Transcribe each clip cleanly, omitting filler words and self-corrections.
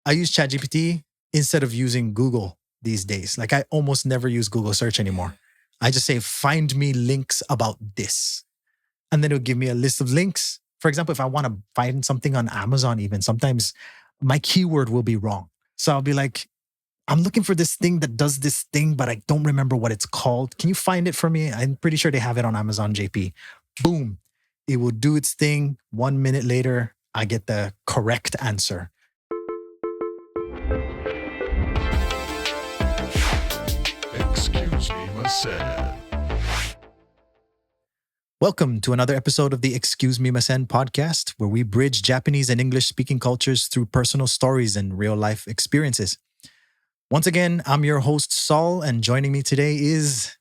I use ChatGPT instead of using Google these days. Like I almost never use Google search anymore. I just say, find me links about this. And then it'll give me a list of links. For example, if I want to find something on Amazon, even sometimes my keyword will be wrong. So I'll be like, I'm looking for this thing that does this thing, but I don't remember what it's called. Can you find it for me? I'm pretty sure they have it on Amazon JP. Boom. It will do its thing. 1 minute later, I get the correct answer. Excuse me, Masen. Welcome to another episode of the Excuse Me Masen podcast, where we bridge Japanese and English speaking cultures through personal stories and real life experiences. Once again, I'm your host, Saul, and joining me today is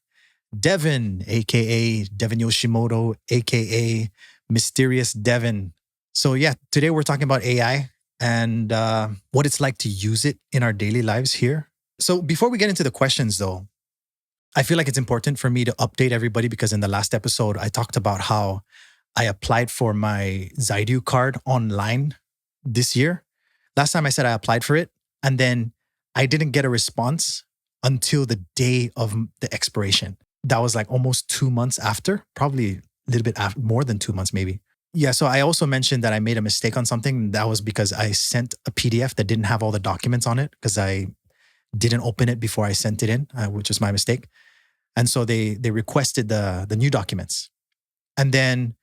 Devin, aka Devin Yoshimoto, aka Mysterious Devin. So yeah, today we're talking about AI and what it's like to use it in our daily lives here. So before we get into the questions though, I feel like it's important for me to update everybody because in the last episode, I talked about how I applied for my Zydu card online this year. Last time I said I applied for it, and then I didn't get a response until the day of the expiration. That was like almost 2 months after, probably a little bit after, more than 2 months maybe. Yeah, so I also mentioned that I made a mistake on something. That was because I sent a PDF that didn't have all the documents on it because I didn't open it before I sent it in, which was my mistake. And so they requested the new documents. And then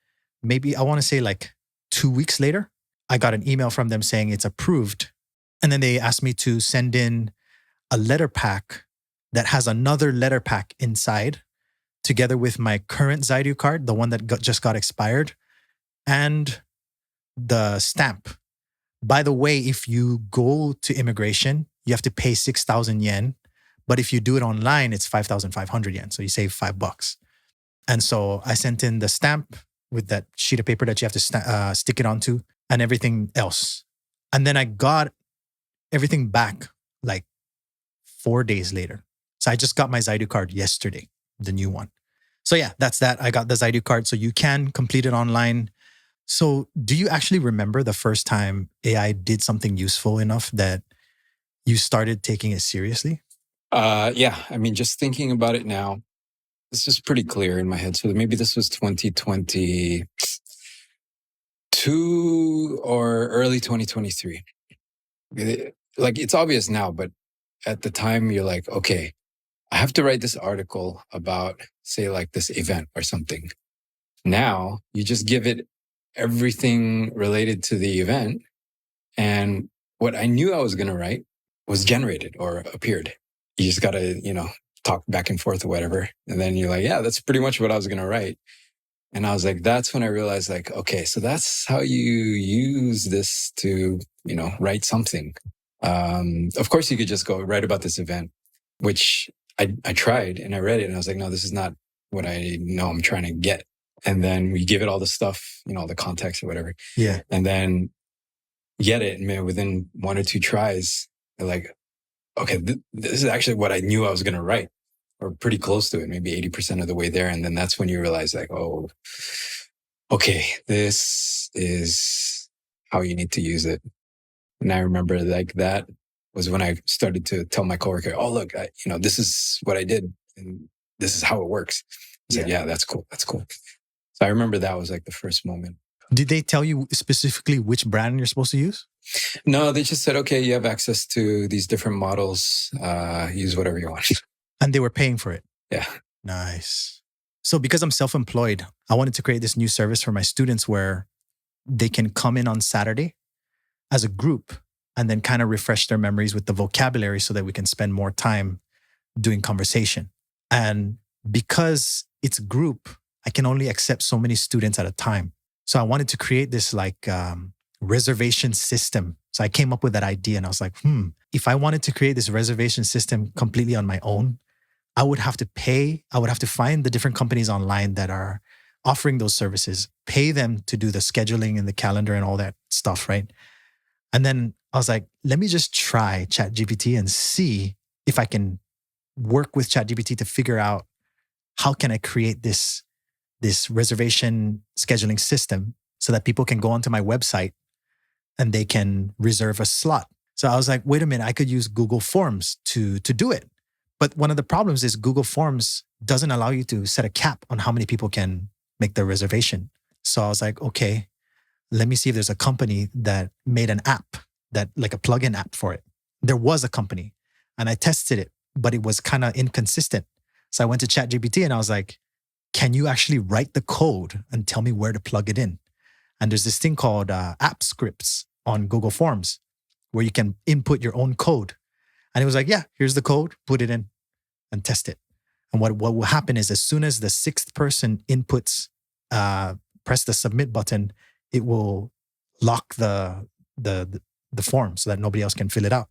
maybe I want to say like 2 weeks later, I got an email from them saying it's approved. And then they asked me to send in a letter pack that has another letter pack inside, together with my current Zydu card, the one that just got expired, and the stamp. By the way, if you go to immigration, you have to pay 6,000 yen. But if you do it online, it's 5,500 yen. So you save $5. And so I sent in the stamp with that sheet of paper that you have to stick it onto and everything else. And then I got everything back like 4 days later. So I just got my Zydu card yesterday, the new one. So yeah, that's that. I got the Zydu card. So you can complete it online. So do you actually remember the first time AI did something useful enough that you started taking it seriously? Yeah, I mean, just thinking about it now, this is pretty clear in my head. So maybe this was 2022 or early 2023. Like, it's obvious now, but at the time you're like, okay, I have to write this article about, say, like this event or something. Now you just give it everything related to the event. And what I knew I was going to write was generated or appeared. You just got to, talk back and forth or whatever. And then you're like, yeah, that's pretty much what I was going to write. And I was like, that's when I realized like, okay, so that's how you use this to, write something. Of course you could just go write about this event, which I tried and I read it and I was like, no, this is not what I know I'm trying to get. And then we give it all the stuff, the context or whatever. Yeah. And then get it. And within 1 or 2 tries, they're like, okay, this is actually what I knew I was going to write, or pretty close to it, maybe 80% of the way there. And then that's when you realize like, oh, okay, this is how you need to use it. And I remember like that was when I started to tell my coworker, oh, look, this is what I did and this is how it works. I said, yeah, that's cool. That's cool. So I remember that was like the first moment. Did they tell you specifically which brand you're supposed to use? No, they just said, okay, you have access to these different models. Use whatever you want. And they were paying for it? Yeah. Nice. So because I'm self-employed, I wanted to create this new service for my students where they can come in on Saturday as a group and then kind of refresh their memories with the vocabulary so that we can spend more time doing conversation. And because it's a group, I can only accept so many students at a time. So I wanted to create this like reservation system. So I came up with that idea and I was like, if I wanted to create this reservation system completely on my own, I would have to pay. I would have to find the different companies online that are offering those services, pay them to do the scheduling and the calendar and all that stuff, right? And then I was like, let me just try ChatGPT and see if I can work with ChatGPT to figure out how can I create this reservation scheduling system so that people can go onto my website and they can reserve a slot. So I was like, wait a minute, I could use Google Forms to do it. But one of the problems is Google Forms doesn't allow you to set a cap on how many people can make the reservation. So I was like, okay, let me see if there's a company that made an app that like a plugin app for it. There was a company and I tested it, but it was kind of inconsistent. So I went to ChatGPT and I was like, can you actually write the code and tell me where to plug it in? And there's this thing called app scripts on Google Forms where you can input your own code. And it was like, yeah, here's the code, put it in and test it. And what will happen is as soon as the sixth person inputs, press the submit button, it will lock the form so that nobody else can fill it out.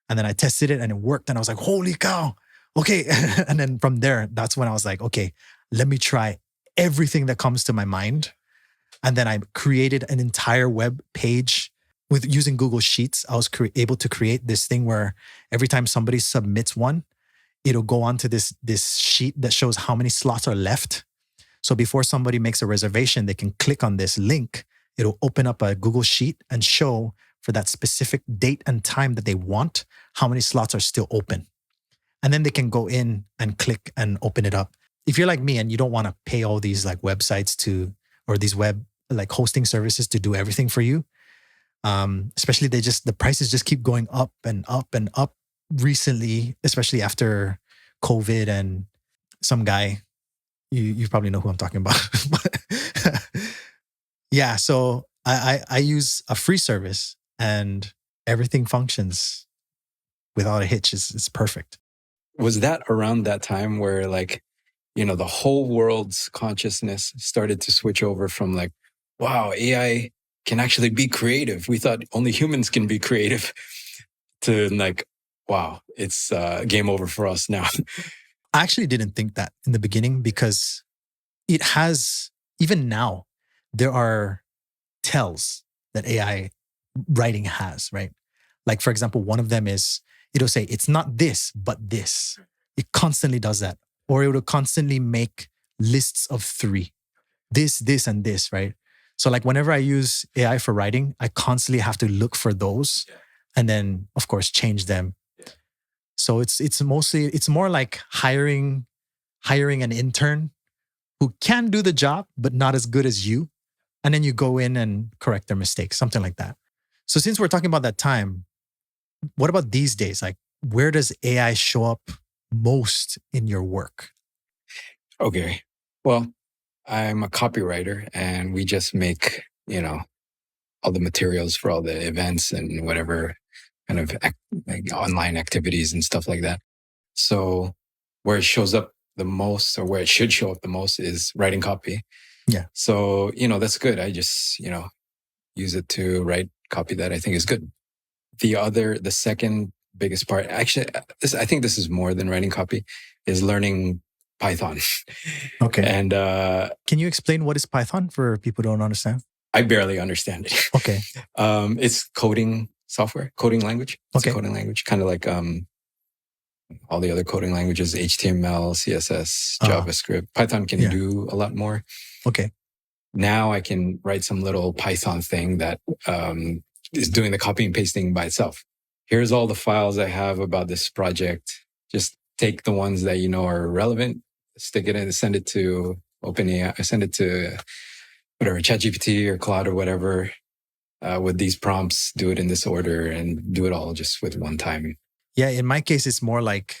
And then I tested it and it worked. And I was like, holy cow. Okay. And then from there, that's when I was like, okay, let me try everything that comes to my mind. And then I created an entire web page with using Google Sheets. I was able to create this thing where every time somebody submits one, it'll go onto this sheet that shows how many slots are left. So before somebody makes a reservation, they can click on this link. It'll open up a Google Sheet and show for that specific date and time that they want, how many slots are still open. And then they can go in and click and open it up. If you're like me and you don't want to pay all these like websites to, or these web like hosting services to do everything for you, especially the prices just keep going up and up and up recently, especially after COVID and some guy, you probably know who I'm talking about. But yeah, so I use a free service and everything functions without a hitch. It's perfect. Was that around that time where like, you know, the whole world's consciousness started to switch over from like, wow, AI can actually be creative. We thought only humans can be creative to like, wow, it's game over for us now. I actually didn't think that in the beginning because it has, even now, there are tells that AI writing has, right? Like, for example, one of them is, it'll say, it's not this, but this. It constantly does that. Or it will constantly make lists of 3. This, and this, right? So like whenever I use AI for writing, I constantly have to look for those and then, of course, change them. So it's more like hiring an intern who can do the job, but not as good as you. And then you go in and correct their mistakes, something like that. So since we're talking about that time, what about these days? Like, where does AI show up most in your work? Okay. Well, I'm a copywriter and we just make, you know, all the materials for all the events and whatever kind of like online activities and stuff like that. So where it shows up the most, or where it should show up the most, is writing copy. Yeah. So, you know, that's good. I just, you know, use it to write copy that I think is good. The second biggest part, actually, I think this is more than writing copy, is learning Python. Okay. And can you explain what is Python for people who don't understand? I barely understand it. Okay. It's coding software, coding language. It's okay. a coding language, kind of like all the other coding languages, HTML, CSS, JavaScript. Python can do a lot more. Okay. Now I can write some little Python thing that is doing the copy and pasting by itself. Here's all the files I have about this project. Just take the ones that you know are relevant, stick it in, send it to OpenAI, send it to whatever, ChatGPT or Claude or whatever, with these prompts, do it in this order and do it all just with one time. Yeah, in my case, it's more like,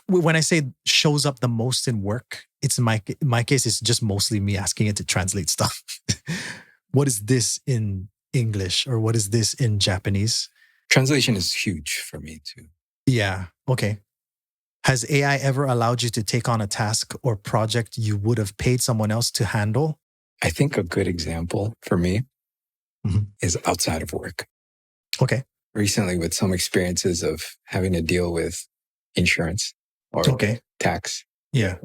when I say shows up the most in work, it's in my case, it's just mostly me asking it to translate stuff. What is this in English, or what is this in Japanese? Translation is huge for me too. Yeah. Okay. Has AI ever allowed you to take on a task or project you would have paid someone else to handle? I think a good example for me is outside of work. Okay. Recently, with some experiences of having to deal with insurance or tax,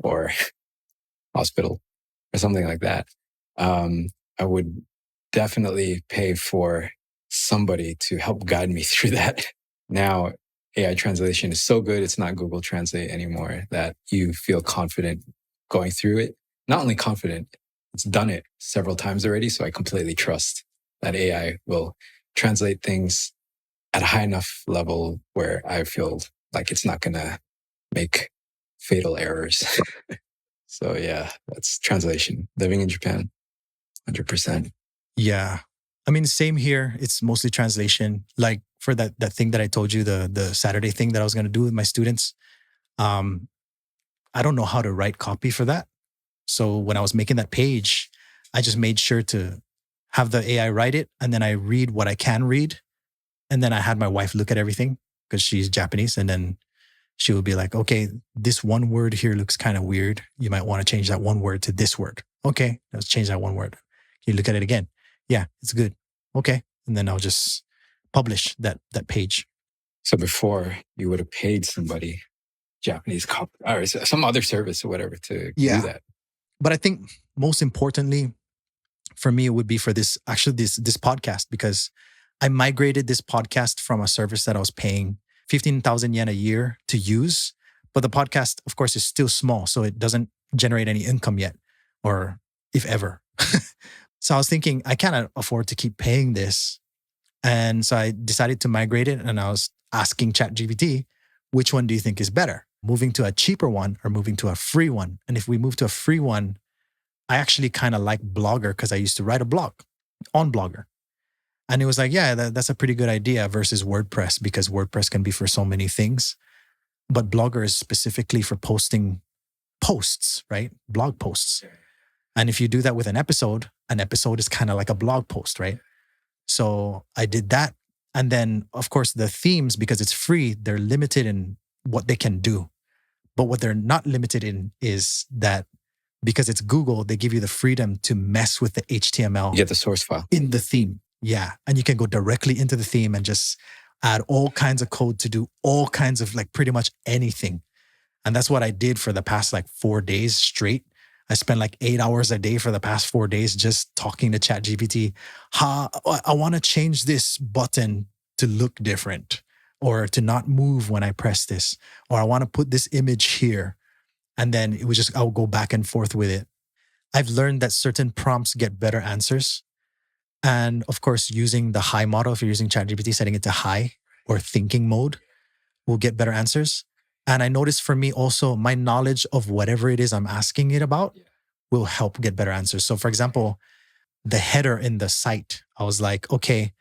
or hospital or something like that, I would definitely pay for somebody to help guide me through that. Now, AI translation is so good, it's not Google Translate anymore, that you feel confident going through it. Not only confident, it's done it several times already. So I completely trust that AI will translate things at a high enough level where I feel like it's not going to make fatal errors. So yeah, that's translation. Living in Japan, 100%. Yeah. I mean, same here. It's mostly translation. Like for that thing that I told you, the Saturday thing that I was going to do with my students. Um, I don't know how to write copy for that. So when I was making that page, I just made sure to have the AI write it. And then I read what I can read. And then I had my wife look at everything because she's Japanese. And then she would be like, okay, this one word here looks kind of weird. You might want to change that one word to this word. Okay, let's change that one word. Can you look at it again? Yeah, it's good. Okay. And then I'll just publish that page. So before you would have paid somebody, Japanese cop or some other service or whatever to Yeah. do that. But I think most importantly for me, it would be for this podcast, because I migrated this podcast from a service that I was paying 15,000 yen a year to use. But the podcast, of course, is still small. So it doesn't generate any income yet, or if ever. So I was thinking, I cannot afford to keep paying this. And so I decided to migrate it. And I was asking ChatGPT, which one do you think is better? Moving to a cheaper one or moving to a free one? And if we move to a free one, I actually kind of like Blogger because I used to write a blog on Blogger. And it was like, yeah, that's a pretty good idea versus WordPress, because WordPress can be for so many things. But Blogger is specifically for posting posts, right? Blog posts. And if you do that with an episode is kind of like a blog post, right? So I did that. And then, of course, the themes, because it's free, they're limited in what they can do. But what they're not limited in is that because it's Google, they give you the freedom to mess with the HTML. You get the source file in the theme. Yeah. And you can go directly into the theme and just add all kinds of code to do all kinds of like pretty much anything. And that's what I did for the past like 4 days straight. I spent like 8 hours a day for the past 4 days just talking to ChatGPT. I want to change this button to look different, or to not move when I press this, or I want to put this image here. And then it was just, I'll go back and forth with it. I've learned that certain prompts get better answers. And of course, using the high model, if you're using ChatGPT, setting it to high or thinking mode will get better answers. And I noticed for me also, my knowledge of whatever it is I'm asking it about will help get better answers. So for example, the header in the site, I was like, okay,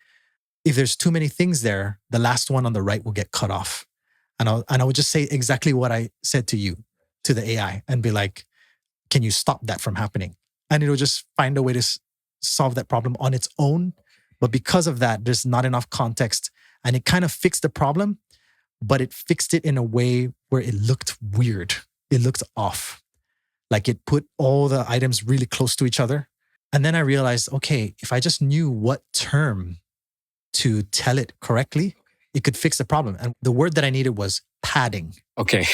if there's too many things there, the last one on the right will get cut off. And I would just say exactly what I said to you, to the AI, and be like, can you stop that from happening? And it'll just find a way to solve that problem on its own. But because of that, there's not enough context, and it kind of fixed the problem, but it fixed it in a way where it looked weird. It looked off. Like it put all the items really close to each other. And then I realized, okay, if I just knew what term to tell it correctly, it could fix the problem. And the word that I needed was padding. Okay.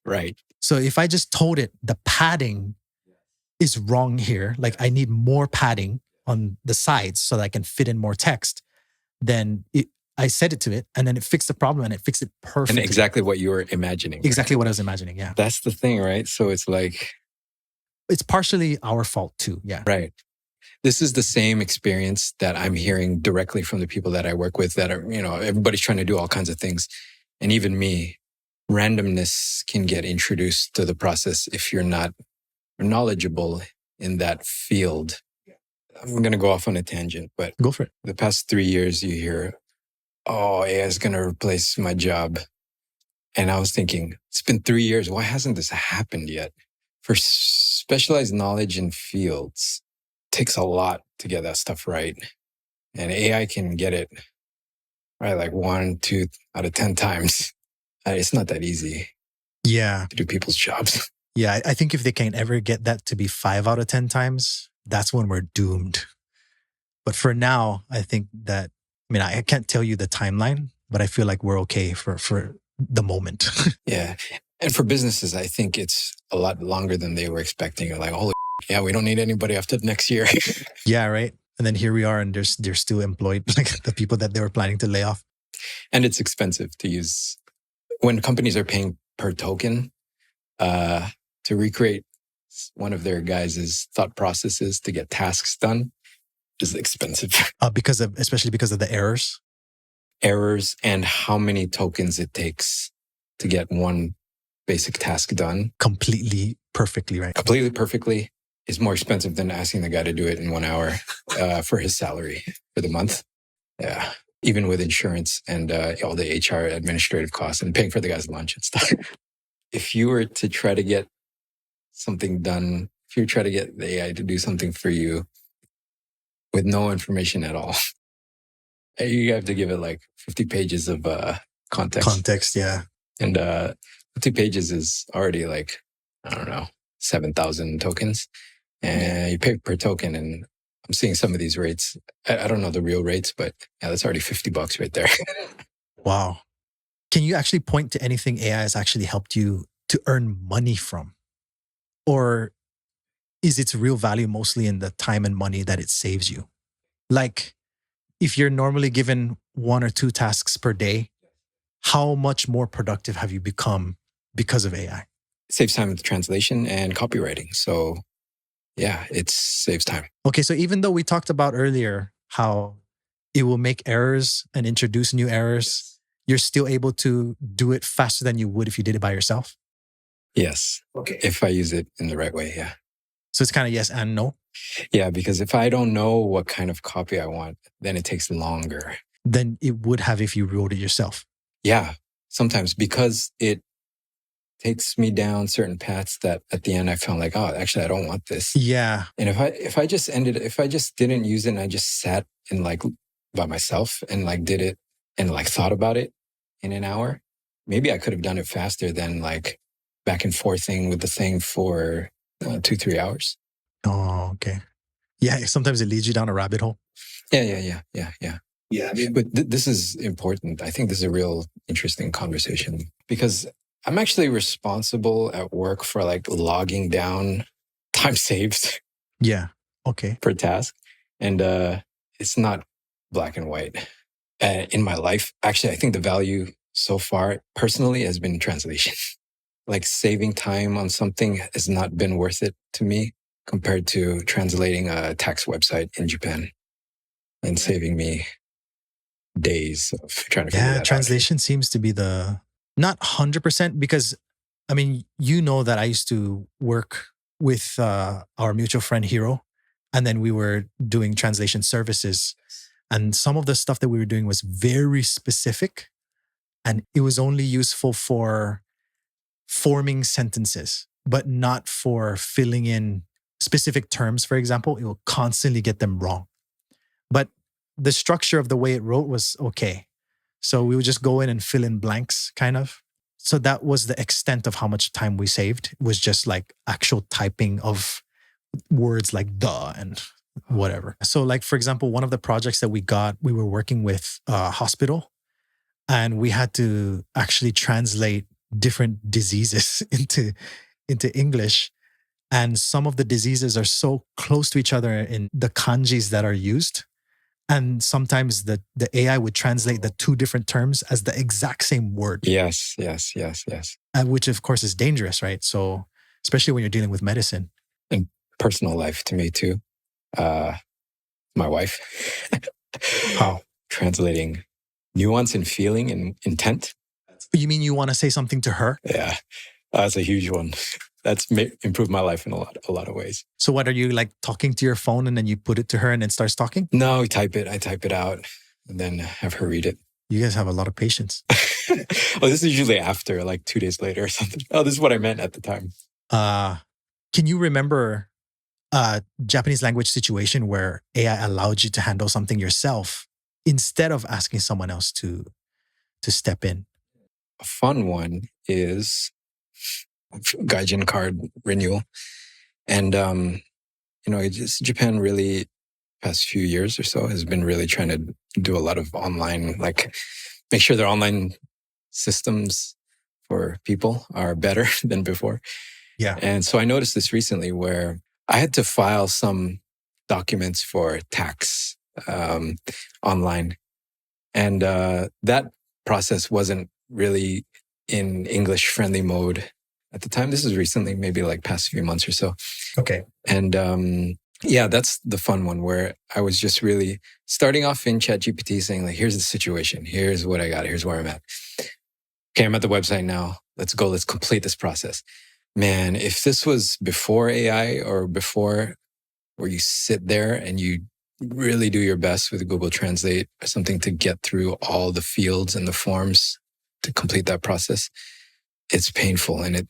Right. So if I just told it the padding is wrong here, like I need more padding on the sides so that I can fit in more text, then I said it to it, and then it fixed the problem, and it fixed it perfectly. And exactly what you were imagining. Exactly what I was imagining, yeah. That's the thing, right? So it's like... It's partially our fault too, yeah. Right. This is the same experience that I'm hearing directly from the people that I work with that are, everybody's trying to do all kinds of things. And even me, randomness can get introduced to the process if you're not knowledgeable in that field. I'm going to go off on a tangent, but go for it. The past 3 years, you hear, oh, AI is going to replace my job. And I was thinking, it's been 3 years. Why hasn't this happened yet? For specialized knowledge in fields, it takes a lot to get that stuff right. And AI can get it right like 1, 2 out of 10 times. It's not that easy. Yeah. To do people's jobs. Yeah. I think if they can ever get that to be 5 out of 10 times, that's when we're doomed. But for now, I think that, I can't tell you the timeline, but I feel like we're okay for the moment. Yeah. And for businesses, I think it's a lot longer than they were expecting. You're like, holy yeah, we don't need anybody after next year. Yeah, right. And then here we are, and they're still employed, like the people that they were planning to lay off. And it's expensive to use. When companies are paying per token, to recreate one of their guys' thought processes to get tasks done is expensive. Especially because of the errors. errors and how many tokens it takes to get one basic task done Completely perfectly, right? completely perfectly is more expensive than asking the guy to do it in 1 hour for his salary for the month. Yeah. Even with insurance and all the HR administrative costs and paying for the guy's lunch and stuff. If you were to try to get something done, if you try to get the AI to do something for you with no information at all, you have to give it like 50 pages of context. Context, yeah. And 50 pages is already like, I don't know, 7,000 tokens. And you pay per token. And I'm seeing some of these rates. I don't know the real rates, but yeah, that's already $50 right there. Wow. Can you actually point to anything AI has actually helped you to earn money from? Or is its real value mostly in the time and money that it saves you? Like, if you're normally given 1 or 2 tasks per day, how much more productive have you become because of AI? It saves time with translation and copywriting. So yeah, it saves time. Okay, so even though we talked about earlier how it will make errors and introduce new errors, you're still able to do it faster than you would if you did it by yourself? Yes. Okay. If I use it in the right way, yeah. So it's kind of yes and no. Yeah, because if I don't know what kind of copy I want, then it takes longer. Than it would have if you wrote it yourself. Yeah, sometimes because it takes me down certain paths that at the end I found like, oh, actually I don't want this. Yeah. And if I just didn't use it and I just sat and like by myself and like did it and like thought about it in an hour, maybe I could have done it faster than like back and forthing with the thing for 2-3 hours. Oh, okay. Yeah, sometimes it leads you down a rabbit hole. Yeah. Yeah. But this is important. I think this is a real interesting conversation because I'm actually responsible at work for like logging down time saved Yeah. Okay. per task. And it's not black and white. In my life, actually, I think the value so far personally has been translation. Like saving time on something has not been worth it to me compared to translating a tax website in Japan and saving me days of trying to figure that out. Translation seems to be the not 100% because I mean, you know that I used to work with our mutual friend Hiro, and then we were doing translation services. And some of the stuff that we were doing was very specific, and it was only useful for forming sentences, but not for filling in specific terms. For example, it will constantly get them wrong. But the structure of the way it wrote was okay. So we would just go in and fill in blanks, kind of. So that was the extent of how much time we saved. It was just like actual typing of words like duh and whatever. So like, for example, one of the projects that we got, we were working with a hospital and we had to actually translate different diseases into English. And some of the diseases are so close to each other in the kanjis that are used. And sometimes the AI would translate the 2 different terms as the exact same word. Yes. Which of course is dangerous, right? So especially when you're dealing with medicine. And personal life to me too. My wife. How? Translating nuance and feeling and intent. You mean you want to say something to her? Yeah, that's a huge one. That's improved my life in a lot of ways. So what, are you like talking to your phone and then you put it to her and then starts talking? No, I type it out and then have her read it. You guys have a lot of patience. Oh, this is usually after, like 2 days later or something. Oh, this is what I meant at the time. Can you remember a Japanese language situation where AI allowed you to handle something yourself instead of asking someone else to step in? A fun one is Gaijin card renewal. And, Japan really, past few years or so, has been really trying to do a lot of online, like make sure their online systems for people are better than before. Yeah. And so I noticed this recently where I had to file some documents for tax online. And that process wasn't really in English friendly mode at the time. This is recently, maybe like past few months or so. Okay. And Yeah, that's the fun one where I was just really starting off in ChatGPT saying, like, here's the situation. Here's what I got. Here's where I'm at. Okay, I'm at the website now. Let's go. Let's complete this process. Man, if this was before AI or before where you sit there and you really do your best with Google Translate or something to get through all the fields and the forms to complete that process, it's painful. And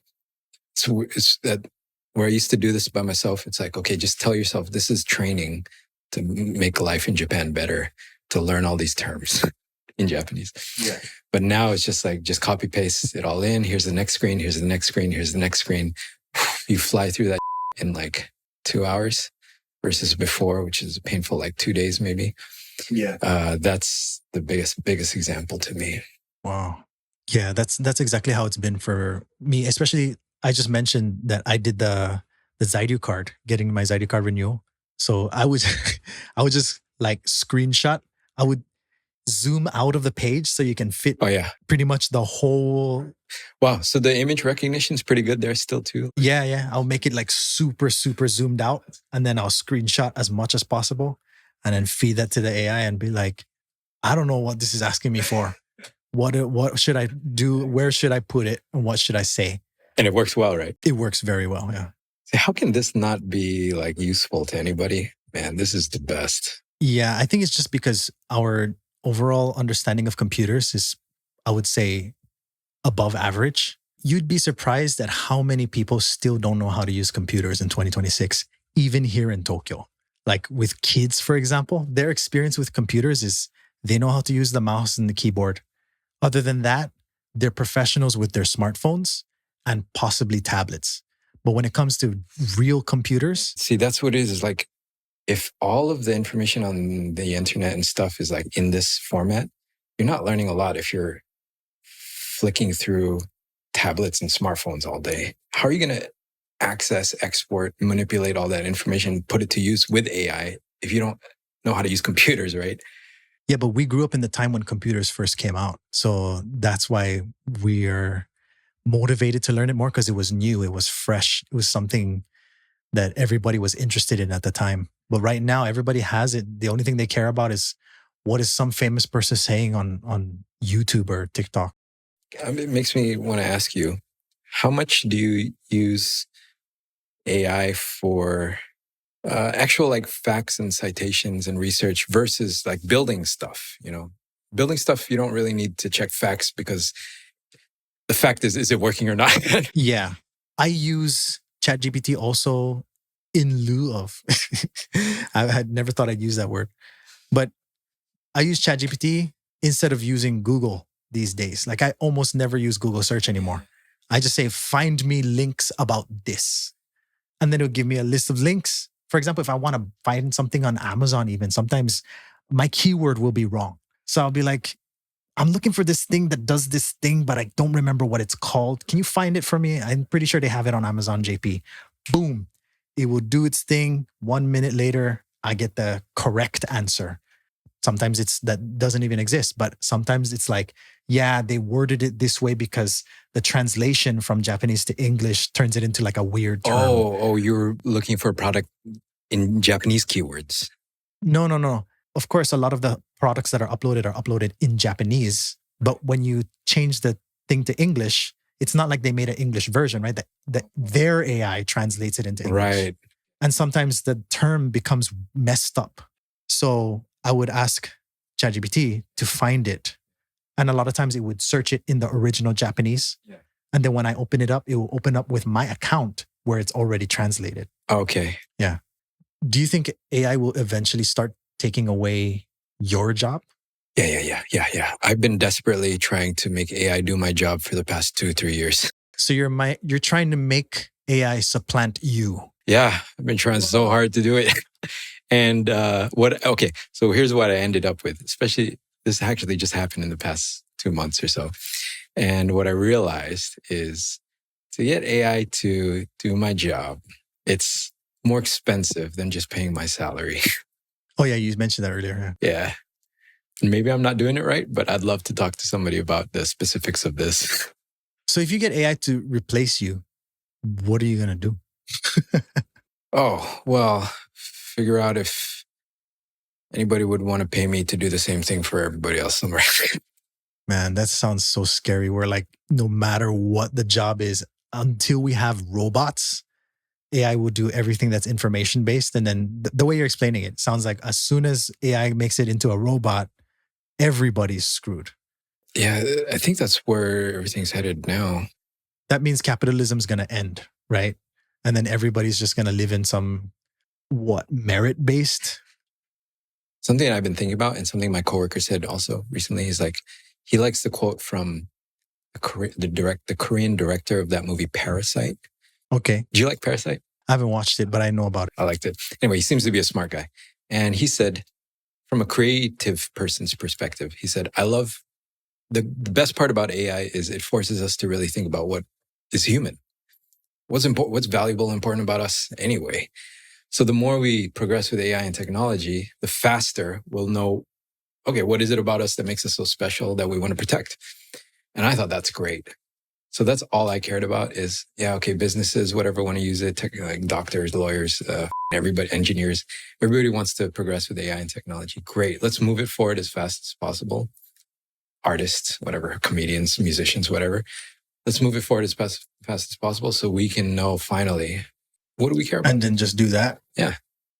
it's that where I used to do this by myself. It's like, okay, just tell yourself this is training to make life in Japan better, to learn all these terms in Japanese. Yeah. But now it's just like, just copy paste it all in. Here's the next screen. Here's the next screen. Here's the next screen. You fly through that in like 2 hours versus before, which is painful, like 2 days maybe. Yeah. That's the biggest example to me. Wow. Yeah, that's exactly how it's been for me. Especially, I just mentioned that I did the Zaidu card, getting my Zaidu card renewal. So I would I would just like screenshot. I would zoom out of the page so you can fit Oh yeah. pretty much the whole. Wow. So the image recognition is pretty good there still too. Yeah. I'll make it like super zoomed out, and then I'll screenshot as much as possible, and then feed that to the AI and be like, I don't know what this is asking me for. What should I do? Where should I put it? And what should I say? And it works well, right? It works very well. Yeah. So how can this not be like useful to anybody? Man, this is the best. Yeah. I think it's just because our overall understanding of computers is, I would say, above average. You'd be surprised at how many people still don't know how to use computers in 2026, even here in Tokyo. Like with kids, for example, their experience with computers is they know how to use the mouse and the keyboard. Other than that, they're professionals with their smartphones and possibly tablets. But when it comes to real computers, See, that's what it is like, if all of the information on the internet and stuff is like in this format, you're not learning a lot if you're flicking through tablets and smartphones all day. How are you going to access, export, manipulate all that information, put it to use with AI if you don't know how to use computers, right? yeah, but we grew up in the time when computers first came out. So that's why we're motivated to learn it more, because it was new, it was fresh, it was something that everybody was interested in at the time. But right now, everybody has it. The only thing they care about is what is some famous person saying on YouTube or TikTok. It makes me want to ask you, how much do you use AI for actual like facts and citations and research versus like building stuff? You know, building stuff, you don't really need to check facts because the fact is it working or not? Yeah. I use ChatGPT also in lieu of, I had never thought I'd use that word, but I use ChatGPT instead of using Google these days. Like I almost never use Google search anymore. I just say, find me links about this. And then it'll give me a list of links. For example, if I want to find something on Amazon, even sometimes my keyword will be wrong. So I'll be like, I'm looking for this thing that does this thing, but I don't remember what it's called. Can you find it for me? I'm pretty sure they have it on Amazon JP. Boom. It will do its thing. 1 minute later, I get the correct answer. Sometimes it's that doesn't even exist, but sometimes it's like, yeah, they worded it this way because the translation from Japanese to English turns it into like a weird term. Oh, you're looking for a product in Japanese keywords. No. Of course, a lot of the products that are uploaded in Japanese. But when you change the thing to English, it's not like they made an English version, right? That their AI translates it into English. Right. And sometimes the term becomes messed up. So I would ask ChatGPT to find it. And a lot of times it would search it in the original Japanese. Yeah. And then when I open it up, it will open up with my account where it's already translated. Okay. Yeah. Do you think AI will eventually start taking away your job? Yeah. I've been desperately trying to make AI do my job for the past 2-3 years. So you're trying to make AI supplant you. Yeah, I've been trying so hard to do it. And so here's what I ended up with, especially this actually just happened in the past 2 months or so. And what I realized is to get AI to do my job, it's more expensive than just paying my salary. Oh yeah, you mentioned that earlier. Yeah. And maybe I'm not doing it right, but I'd love to talk to somebody about the specifics of this. So if you get AI to replace you, what are you going to do? Oh, well, figure out if anybody would want to pay me to do the same thing for everybody else somewhere. Man, that sounds so scary. Where like no matter what the job is, until we have robots, AI will do everything that's information based. And then the way you're explaining it sounds like as soon as AI makes it into a robot, everybody's screwed. Yeah, I think that's where everything's headed now. That means capitalism's going to end, right? And then everybody's just going to live in some, merit based? Something I've been thinking about, and something my coworker said also recently, is like he likes the quote from the Korean director of that movie Parasite. Okay. Do you like Parasite? I haven't watched it, but I know about it. I liked it. Anyway, he seems to be a smart guy. And he said, from a creative person's perspective, he said, I love the best part about AI is it forces us to really think about what is human. What's valuable and important about us anyway. So the more we progress with AI and technology, the faster we'll know, okay, what is it about us that makes us so special that we want to protect? And I thought that's great. So that's all I cared about is, businesses, whatever want to use it, like doctors, lawyers, everybody, engineers, everybody wants to progress with AI and technology. Great. Let's move it forward as fast as possible. Artists, whatever, comedians, musicians, whatever. Let's move it forward as fast as possible so we can know finally, what do we care about? And then just do that. Yeah.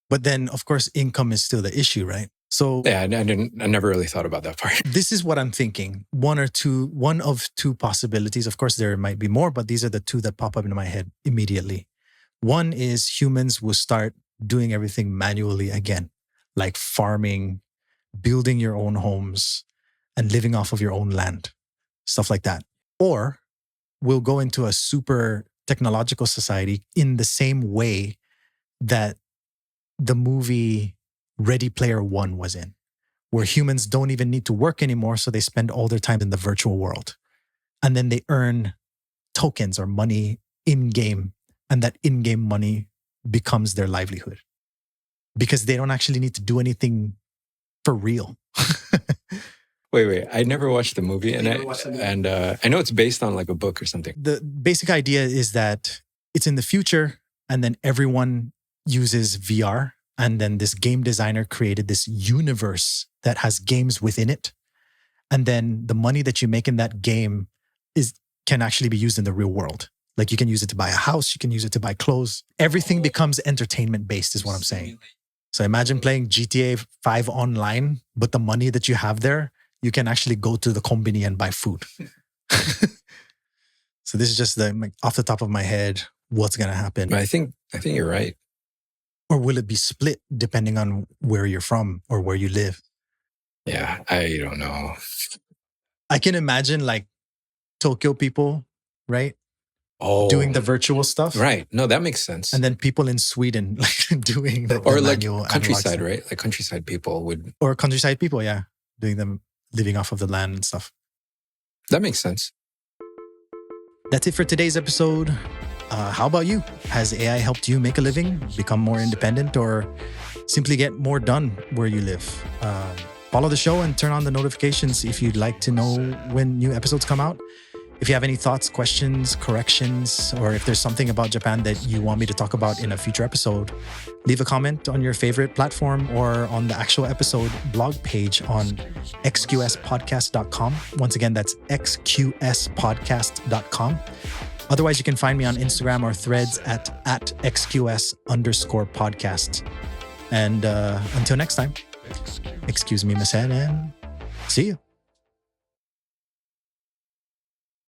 But then, of course, income is still the issue, right? So yeah, I never really thought about that part. This is what I'm thinking. One of two possibilities. Of course, there might be more, but these are the two that pop up into my head immediately. One is humans will start doing everything manually again, like farming, building your own homes, and living off of your own land, stuff like that. Or we'll go into a super technological society in the same way that the movie Ready Player One was in, where humans don't even need to work anymore. So they spend all their time in the virtual world. And then they earn tokens or money in-game. And that in-game money becomes their livelihood because they don't actually need to do anything for real. Wait. I never watched the movie. And I know it's based on like a book or something. The basic idea is that it's in the future and then everyone uses VR. And then this game designer created this universe that has games within it. And then the money that you make in that game can actually be used in the real world. Like you can use it to buy a house, you can use it to buy clothes. Everything becomes entertainment based is what I'm saying. So imagine playing GTA 5 online, but the money that you have there, you can actually go to the combini and buy food. So this is just off the top of my head, what's going to happen. But I think you're right. Or will it be split depending on where you're from or where you live? Yeah, I don't know. I can imagine like Tokyo people, right? Oh, doing the virtual stuff. Right. No, that makes sense. And then people in Sweden like doing the like manual countryside, right? Like countryside people would. Or countryside people, yeah. Doing them, living off of the land and stuff. That makes sense. That's it for today's episode. How about you? Has AI helped you make a living, become more independent, or simply get more done where you live? Follow the show and turn on the notifications if you'd like to know when new episodes come out. If you have any thoughts, questions, corrections, or if there's something about Japan that you want me to talk about in a future episode, leave a comment on your favorite platform or on the actual episode blog page on xqspodcast.com. Once again, that's xqspodcast.com. Otherwise, you can find me on Instagram or Threads at xqs_podcast. And until next time, excuse me, Miss Ann, and see you.